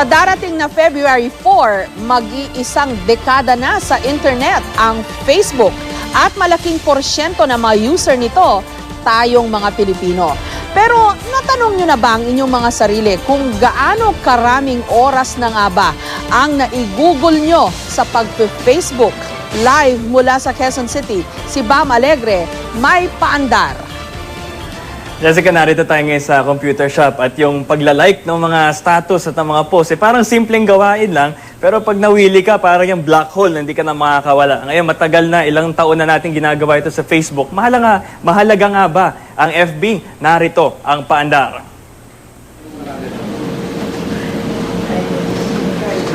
Sa darating na February 4, mag-iisang dekada na sa internet ang Facebook at malaking porsyento ng mga user nito tayong mga Pilipino. Pero natanong nyo na ba ang inyong mga sarili kung gaano karaming oras na nga ba ang naigugol nyo sa pag-Facebook? Live mula sa Quezon City, si Bam Alegre, may paandar. Jessica, narito tayo ngayon sa computer shop at yung paglalike ng mga status at ng mga post, parang simpleng gawain lang, pero pag nawili ka, parang yung black hole na hindi ka na makakawala. Ngayon, matagal na, ilang taon na natin ginagawa ito sa Facebook. Mahalaga nga ba ang FB? Narito ang paandar.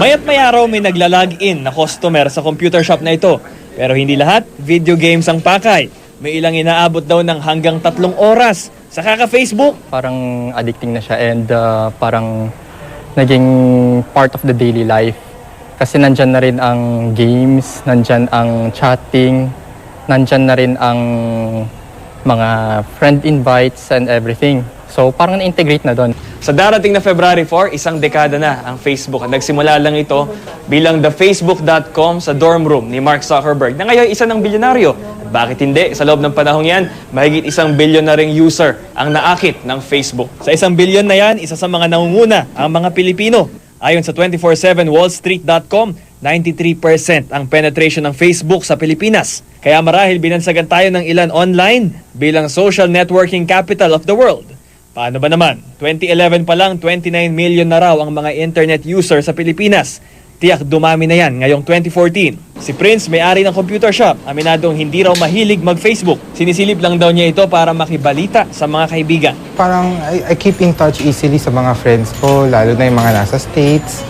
Maya't may araw may nagla-login na customer sa computer shop na ito. Pero hindi lahat, video games ang pakay. May ilang inaabot daw ng hanggang 3 oras sa kaka-Facebook. Parang addicting na siya and parang naging part of the daily life. Kasi nandyan na rin ang games, nandyan ang chatting, nandyan na rin ang mga friend invites and everything. So parang na-integrate na doon. Sa darating na February 4, isang dekada na ang Facebook. Nagsimula lang ito bilang thefacebook.com sa dorm room ni Mark Zuckerberg na ngayon isa ng bilyonaryo. At bakit hindi? Sa loob ng panahong yan, mahigit 1 bilyon na ring user ang naakit ng Facebook. Sa 1 bilyon na yan, isa sa mga nangunguna ang mga Pilipino. Ayon sa 247wallstreet.com, 93% ang penetration ng Facebook sa Pilipinas. Kaya marahil binansagan tayo ng ilan online bilang social networking capital of the world. Paano ba naman? 2011 pa lang, 29 million na raw ang mga internet user sa Pilipinas. Tiyak dumami na yan ngayong 2014. Si Prince, may-ari ng computer shop, aminadong hindi raw mahilig mag-Facebook. Sinisilip lang daw niya ito para makibalita sa mga kaibigan. Parang I keep in touch easily sa mga friends ko, lalo na yung mga nasa States,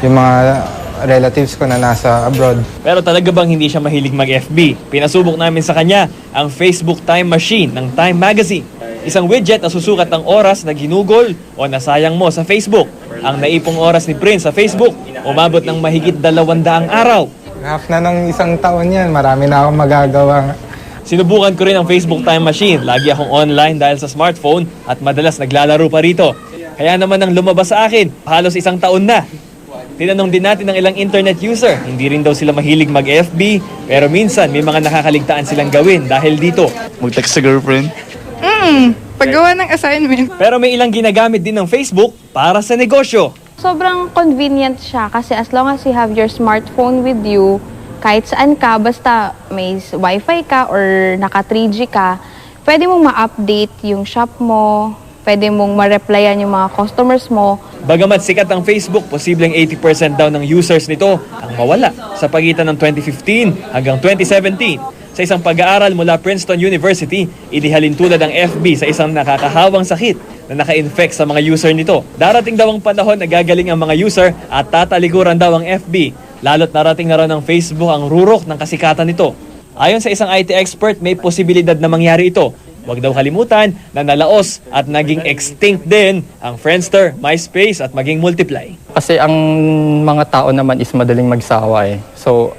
yung mga relatives ko na nasa abroad. Pero talaga bang hindi siya mahilig mag-FB? Pinasubok namin sa kanya ang Facebook Time Machine ng Time Magazine. Isang widget na susukat ng oras na ginugol o nasayang mo sa Facebook. Ang naipong oras ni Prince sa Facebook, umabot ng mahigit 200 araw. Half na ng isang taon yan, marami na akong magagawa. Sinubukan ko rin ang Facebook Time Machine. Lagi akong online dahil sa smartphone at madalas naglalaro pa rito. Kaya naman ang lumabas sa akin, halos 1 taon na. Tinanong din natin ng ilang internet user. Hindi rin daw sila mahilig mag-FB, pero minsan may mga nakakaligtaan silang gawin dahil dito. Mag-text sa girlfriend? Paggawa ng assignment. Pero may ilang ginagamit din ng Facebook para sa negosyo. Sobrang convenient siya kasi as long as you have your smartphone with you, kahit saan ka, basta may wifi ka or naka 3G ka, pwede mong ma-update yung shop mo, pwede mong ma-replyan yung mga customers mo. Bagamat sikat ang Facebook, posibleng 80% daw ng users nito ang mawala sa pagitan ng 2015 hanggang 2017. Sa isang pag-aaral mula Princeton University, inihalin tulad ang FB sa isang nakakahawang sakit na naka-infect sa mga user nito. Darating daw ang panahon na gagaling ang mga user at tatalikuran daw ang FB. Lalo't narating na raw ng Facebook ang rurok ng kasikatan nito. Ayon sa isang IT expert, may posibilidad na mangyari ito. Huwag daw kalimutan na nalaos at naging extinct din ang Friendster, MySpace at maging Multiply. Kasi ang mga tao naman is madaling magsawa eh. So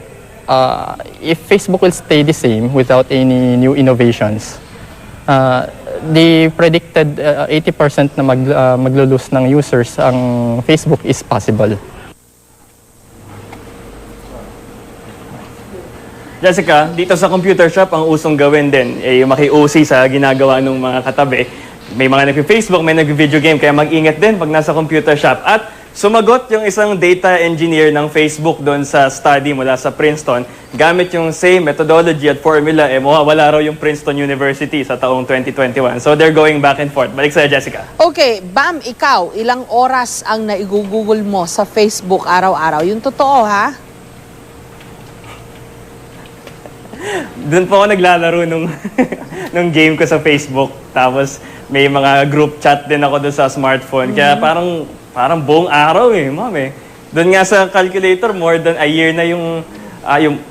if Facebook will stay the same without any new innovations, the predicted 80% na maglulus ng users ang Facebook is possible. Jessica, dito sa computer shop, ang usong gawin din, yung maki-OC sa ginagawa ng mga katabi. May mga nag-Facebook, may nag-video game, kaya mag-ingat din pag nasa computer shop. At sumagot yung isang data engineer ng Facebook doon sa study mula sa Princeton. Gamit yung same methodology at formula, wala raw yung Princeton University sa taong 2021. So they're going back and forth. Balik sa'yo, Jessica. Okay, Bam, ikaw, ilang oras ang naigugugol mo sa Facebook araw-araw? Yung totoo, ha? Doon po ako naglalaro nung game ko sa Facebook. Tapos may mga group chat din ako doon sa smartphone. Kaya parang buong araw ma'am Doon nga sa calculator, more than a year na yung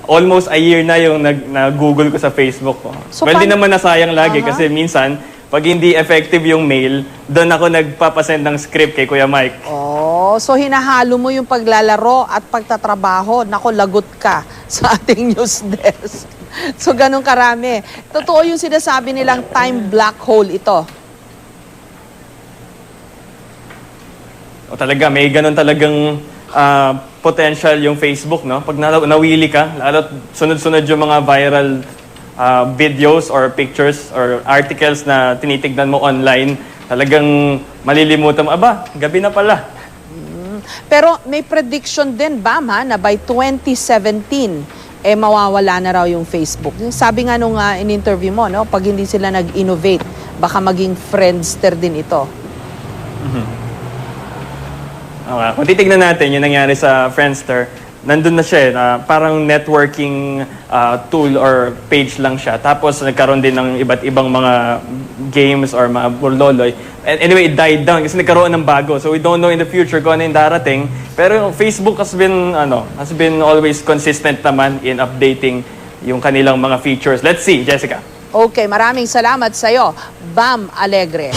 almost a year na yung na-google ko sa Facebook ko. So, well, di naman nasayang lagi kasi minsan, pag hindi effective yung mail, doon ako nagpapasend ng script kay Kuya Mike. Oh, so hinahalo mo yung paglalaro at pagtatrabaho. Nako, lagot ka sa ating news desk. So, ganun karami. Totoo yung sinasabi nilang time black hole ito. O talaga, may ganun talagang potential yung Facebook, no? Pag nawili ka, lalo sunod-sunod yung mga viral videos or pictures or articles na tinitignan mo online, talagang malilimutan mo, aba, gabi na pala. Pero may prediction din, Bam, ha, na by 2017, mawawala na raw yung Facebook. Sabi nga nung in-interview mo, no, pag hindi sila nag-innovate, baka maging Friendster din ito. Okay. Kung titignan natin yung nangyari sa Friendster, nandun na siya, parang networking tool or page lang siya. Tapos nagkaroon din ng iba't ibang mga games or mga burloloy. And anyway, it died down kasi nagkaroon ng bago. So we don't know in the future kung ano yung darating. Pero yung Facebook has been always consistent naman in updating yung kanilang mga features. Let's see, Jessica. Okay, maraming salamat sa'yo, Bam Alegre.